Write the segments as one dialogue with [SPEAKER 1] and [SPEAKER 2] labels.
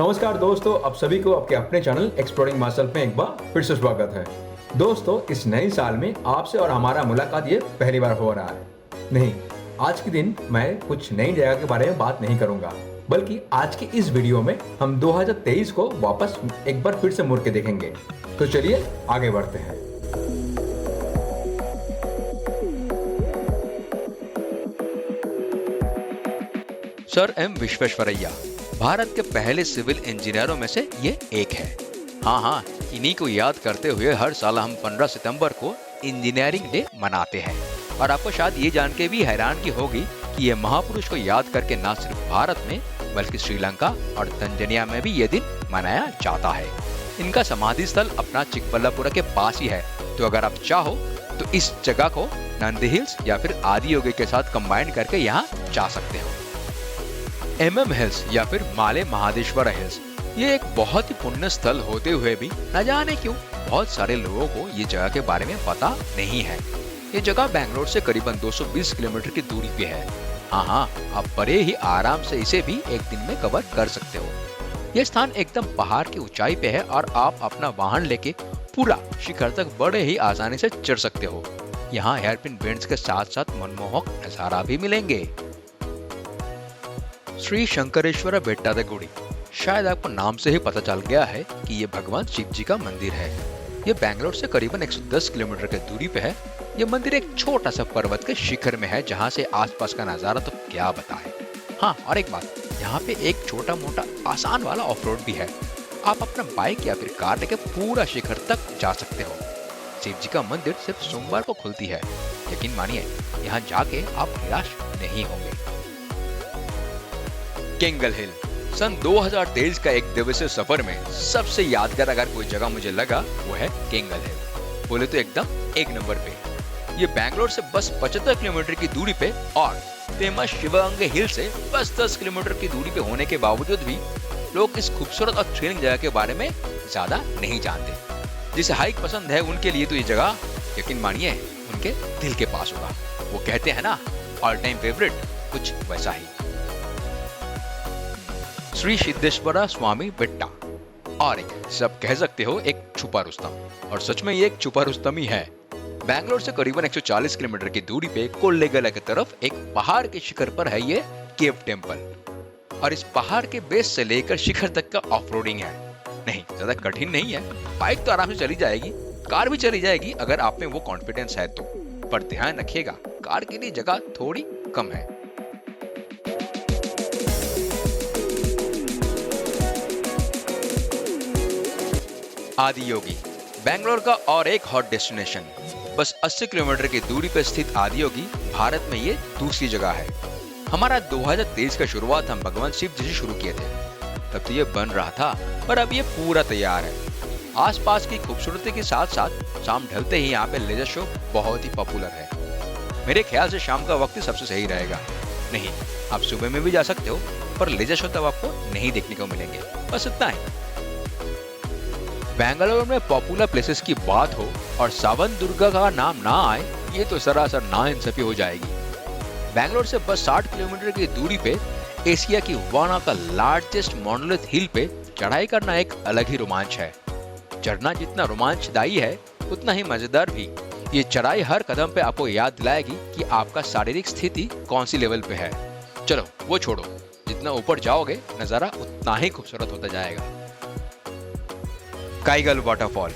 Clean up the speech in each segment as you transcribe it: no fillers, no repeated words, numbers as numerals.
[SPEAKER 1] नमस्कार दोस्तों, आप सभी को आपके अपने चैनल एक्सप्लोरिंग माई सेल्फ में एक बार फिर से स्वागत है। दोस्तों, इस नए साल में आपसे और हमारा मुलाकात ये पहली बार हो रहा है। नहीं, आज के दिन मैं कुछ नई जगह के बारे में बात नहीं करूंगा, बल्कि आज के इस वीडियो में हम 2023 को वापस एक बार फिर से मुड़ के देखेंगे। तो चलिए आगे बढ़ते हैं।
[SPEAKER 2] सर एम विश्वेश्वरैया भारत के पहले सिविल इंजीनियरों में से ये एक है। हाँ, इन्हीं को याद करते हुए हर साल हम 15 सितंबर को इंजीनियरिंग डे मनाते हैं। और आपको शायद ये जान के भी हैरानगी होगी कि ये महापुरुष को याद करके न सिर्फ भारत में बल्कि श्रीलंका और तंजानिया में भी ये दिन मनाया जाता है। इनका समाधि स्थल अपना चिकबल्लापुरा के पास ही है, तो अगर आप चाहो तो इस जगह को नंदी हिल्स या फिर आदियोगी के साथ कंबाइन करके यहाँ जा सकते हो। MM हिल्स या फिर माले महादेश्वर हिल्स ये एक बहुत ही पुण्य स्थल होते हुए भी न जाने क्यों बहुत सारे लोगों को ये जगह के बारे में पता नहीं है। ये जगह बैंगलोर से करीबन 220 किलोमीटर की दूरी पे है। हाँ, आप बड़े ही आराम से इसे भी एक दिन में कवर कर सकते हो। ये स्थान एकदम पहाड़ की ऊंचाई पे है और आप अपना वाहन लेके पूरा शिखर तक बड़े ही आसानी से चढ़ सकते हो। यहाँ हेयरपिन बेंड्स के साथ साथ मनमोहक नजारा भी मिलेंगे। श्री शंकरेश्वर बेट्टादगुडी, शायद आपको नाम से ही पता चल गया है कि ये भगवान शिव जी का मंदिर है। ये बैंगलोर से करीबन 110 किलोमीटर की दूरी पे है। ये मंदिर एक छोटा सा पर्वत के शिखर में है, जहाँ से आसपास का नजारा तो क्या बताएं। हाँ, और एक बात, यहाँ पे एक छोटा मोटा आसान वाला ऑफ रोड भी है। आप अपना बाइक या फिर कार लेके पूरा शिखर तक जा सकते हो। शिव जी का मंदिर सिर्फ सोमवार को खुलती है। यकीन मानिए, यहाँ जाके आप निराश नहीं होंगे। केंगल हिल, सन 2023 का एक दिवसीय सफर में सबसे यादगार अगर कोई जगह मुझे लगा वो है केंगल हिल। बोले तो एकदम एक नंबर पे। ये बैंगलोर से बस 75 किलोमीटर की दूरी पे और फेमस शिवगंगा हिल से बस 10 किलोमीटर की दूरी पे होने के बावजूद भी लोग इस खूबसूरत और थ्रिलिंग जगह के बारे में ज्यादा नहीं जानते। जिसे हाइक पसंद है उनके लिए तो ये जगह यकीन मानिए उनके दिल के पास होगा। वो कहते हैं ना, ऑल टाइम फेवरेट, कुछ वैसा ही। श्री सिद्धेश्वरा स्वामी बेट्टा, और एक सब कह सकते हो एक छुपा रुस्तम, और सच में ये एक छुपा रुस्तम ही है। बैंगलोर से करीबन 140 किलोमीटर की दूरी पे कोल्लेगला की तरफ एक पहाड़ के शिखर पर है ये केव टेम्पल। और इस पहाड़ के बेस से लेकर शिखर तक का ऑफ रोडिंग है। नहीं, ज्यादा कठिन नहीं है। बाइक तो आराम से चली जाएगी, कार भी चली जाएगी अगर आप में वो कॉन्फिडेंस है तो। पर ध्यान रखिएगा, कार के लिए जगह थोड़ी कम है। आदियोगी, बैंगलोर का और एक हॉट डेस्टिनेशन। बस 80 किलोमीटर की दूरी पर स्थित आदियोगी भारत में ये दूसरी जगह है। हमारा 2023 का शुरुआत हम भगवान शिव जी से शुरू किए थे। तब तो ये बन रहा था, पर अब ये पूरा तैयार है। आसपास की खूबसूरती के साथ साथ शाम ढलते ही यहाँ पे लेजर शो बहुत ही पॉपुलर है। मेरे ख्याल से शाम का वक्त ही सबसे सही रहेगा। नहीं, आप सुबह में भी जा सकते हो, पर लेजर शो तब आपको नहीं देखने को मिलेंगे। बस इतना ही। बेंगलुरु में पॉपुलर प्लेसेस की बात हो और सावन दुर्गा का नाम ना आए, ये तो सरासर नाइंसाफी हो जाएगी। बेंगलोर से बस 60 किलोमीटर की दूरी पे एशिया की one of the largest monolith hill पे चढ़ाई करना एक अलग ही रोमांच है। चढ़ना जितना रोमांचदायी है उतना ही मजेदार भी। ये चढ़ाई हर कदम पे आपको याद दिलाएगी कि आपका शारीरिक स्थिति कौन सी लेवल पे है। चलो वो छोड़ो, जितना ऊपर जाओगे नजारा उतना ही खूबसूरत होता जाएगा। काइगल वाटरफॉल,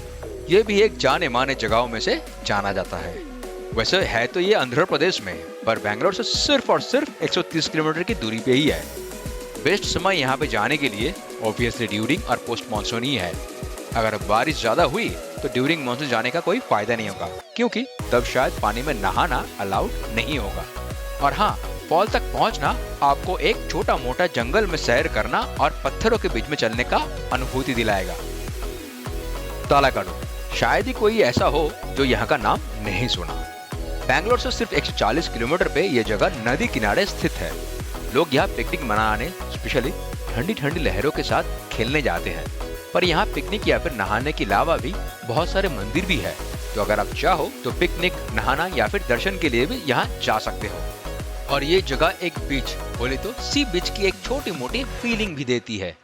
[SPEAKER 2] ये भी एक जाने माने जगहों में से जाना जाता है। वैसे है तो ये आंध्र प्रदेश में, पर बैंगलोर से सिर्फ और सिर्फ 130 किलोमीटर की दूरी पे ही है। बेस्ट समय यहाँ पे जाने के लिए ऑब्वियसली ड्यूरिंग और पोस्ट मानसून ही है। अगर बारिश ज्यादा हुई तो ड्यूरिंग मानसून जाने का कोई फायदा नहीं होगा, क्योंकि तब शायद पानी में नहाना अलाउड नहीं होगा। और हाँ, फॉल तक पहुँचना आपको एक छोटा मोटा जंगल में सैर करना और पत्थरों के बीच में चलने का अनुभूति दिलाएगा। तालाकाडू, शायद ही कोई ऐसा हो जो यहाँ का नाम नहीं सुना। बैंगलोर से सिर्फ 140 किलोमीटर पे ये जगह नदी किनारे स्थित है। लोग यहाँ पिकनिक मनाने स्पेशली ठंडी ठंडी लहरों के साथ खेलने जाते हैं। पर यहाँ पिकनिक या फिर नहाने के अलावा भी बहुत सारे मंदिर भी है, तो अगर आप चाहो तो पिकनिक, नहाना या फिर दर्शन के लिए भी यहाँ जा सकते हो। और ये जगह एक बीच, बोले तो सी बीच की एक छोटी मोटी फीलिंग भी देती है।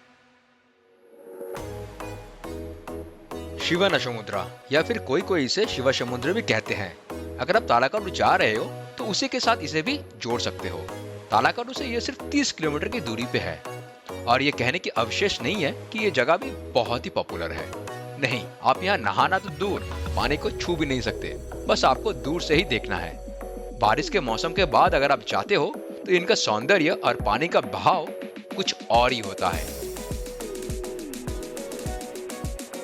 [SPEAKER 2] शिवन समुद्रा या फिर कोई इसे शिव समुद्र भी कहते हैं। अगर आप तालाकाडू जा रहे हो तो उसी के साथ इसे भी जोड़ सकते हो। तालाकाडू से ये सिर्फ 30 किलोमीटर की दूरी पे है और ये कहने की अवशेष नहीं है कि ये जगह भी बहुत ही पॉपुलर है। नहीं, आप यहाँ नहाना तो दूर, पानी को छू भी नहीं सकते, बस आपको दूर से ही देखना है। बारिश के मौसम के बाद अगर आप जाते हो तो इनका सौंदर्य और पानी का बहाव कुछ और ही होता है।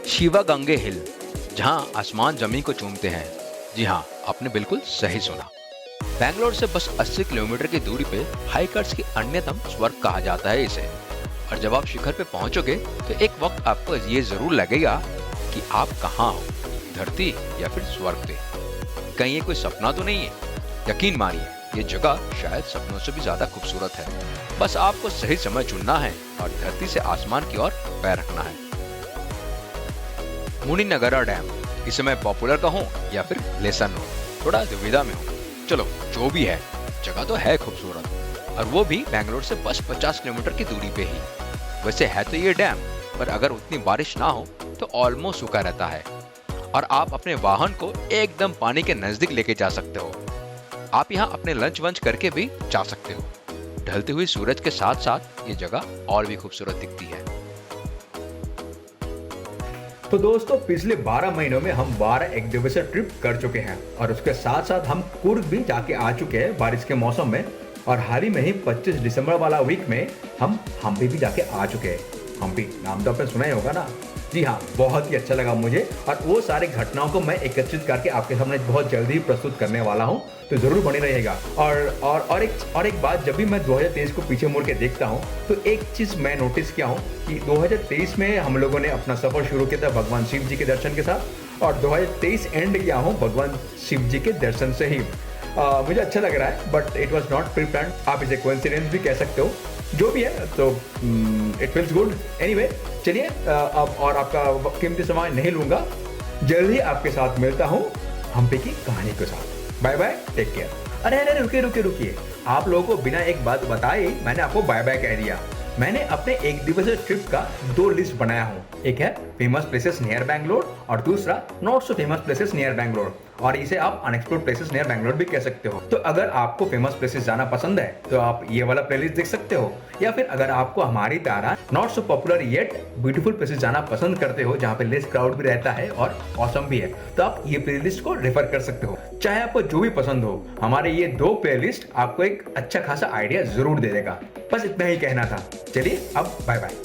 [SPEAKER 2] शिवगंगे हिल, जहाँ आसमान जमीन को चूमते हैं। जी हाँ, आपने बिल्कुल सही सुना। बैंगलोर से बस 80 किलोमीटर की दूरी पे हाइकर्स की अन्यतम स्वर्ग कहा जाता है इसे। और जब आप शिखर पे पहुंचोगे तो एक वक्त आपको ये जरूर लगेगा कि आप कहाँ हो, धरती या फिर स्वर्ग पे। कहीं ये कोई सपना तो नहीं है? यकीन मानिए, ये जगह शायद सपनों से भी ज्यादा खूबसूरत है। बस आपको सही समय चुनना है और धरती से आसमान की ओर पैर रखना है। मुनीनगरा डैम, इसे मैं पॉपुलर कहूँ या फिर लेसन हो, थोड़ा दुविधा में हूँ। चलो जो भी है, जगह तो है खूबसूरत, और वो भी बैंगलोर से बस 50 किलोमीटर की दूरी पे ही। वैसे है तो ये डैम, पर अगर उतनी बारिश ना हो तो ऑलमोस्ट सूखा रहता है और आप अपने वाहन को एकदम पानी के नजदीक लेके जा सकते हो। आप यहाँ अपने लंच वंच करके भी जा सकते हो। ढलते हुए सूरज के साथ साथ ये जगह और भी खूबसूरत दिखती है।
[SPEAKER 1] तो दोस्तों, पिछले 12 महीनों में हम 12 एक दिवसीय ट्रिप कर चुके हैं और उसके साथ साथ हम कुर्ग भी जाके आ चुके हैं बारिश के मौसम में। और हाल ही में ही 25 दिसंबर वाला वीक में हम हम्पी भी जाके आ चुके हैं। हम्पी नाम तो आपने सुना ही होगा ना। जी हाँ, बहुत ही अच्छा लगा मुझे और वो सारी घटनाओं को मैं एकत्रित करके आपके सामने बहुत जल्दी ही प्रस्तुत करने वाला हूँ, तो जरूर बने रहिएगा। और एक बात, जब भी मैं 2023 को पीछे मुड़ के देखता हूँ तो एक चीज़ मैं नोटिस किया हूँ कि 2023 में हम लोगों ने अपना सफर शुरू किया था भगवान शिव जी के दर्शन के साथ और 2023 एंड किया हूँ भगवान शिव जी के दर्शन से ही। मुझे अच्छा लग रहा है, but it was not pre planned. आप इसे कोइंसिडेंस भी कह सकते हो, जो भी है, तो इट फील्स गुड। एनीवे, चलिए अब और आपका कीमती समय नहीं लूंगा, जल्दी आपके साथ मिलता हूँ हम्पी की कहानी के साथ। Bye bye, take care. अरे रुकिए, आप लोगों को बिना एक बात बताए मैंने आपको बाय बाय कह दिया। मैंने अपने एक दिवसीय ट्रिप का 2 लिस्ट बनाया हूँ। एक है फेमस प्लेसेस नियर बैंगलोर और दूसरा not so famous places near Bangalore, और इसे आप अनएक्सप्लोर्ड प्लेसेस नियर बैंगलोर भी कह सकते हो। तो अगर आपको फेमस प्लेसेस जाना पसंद है तो आप ये वाला प्लेलिस्ट देख सकते हो, या फिर अगर आपको हमारी तरह not so popular yet beautiful places जाना पसंद करते हो जहाँ पे लेस क्राउड भी रहता है और ऑसम भी है, तो आप ये प्लेलिस्ट को रेफर कर सकते हो। चाहे आपको जो भी पसंद हो, हमारे ये 2 प्लेलिस्ट आपको एक अच्छा खासा आइडिया जरूर दे देगा। बस इतना ही कहना था। चलिए अब बाय बाय।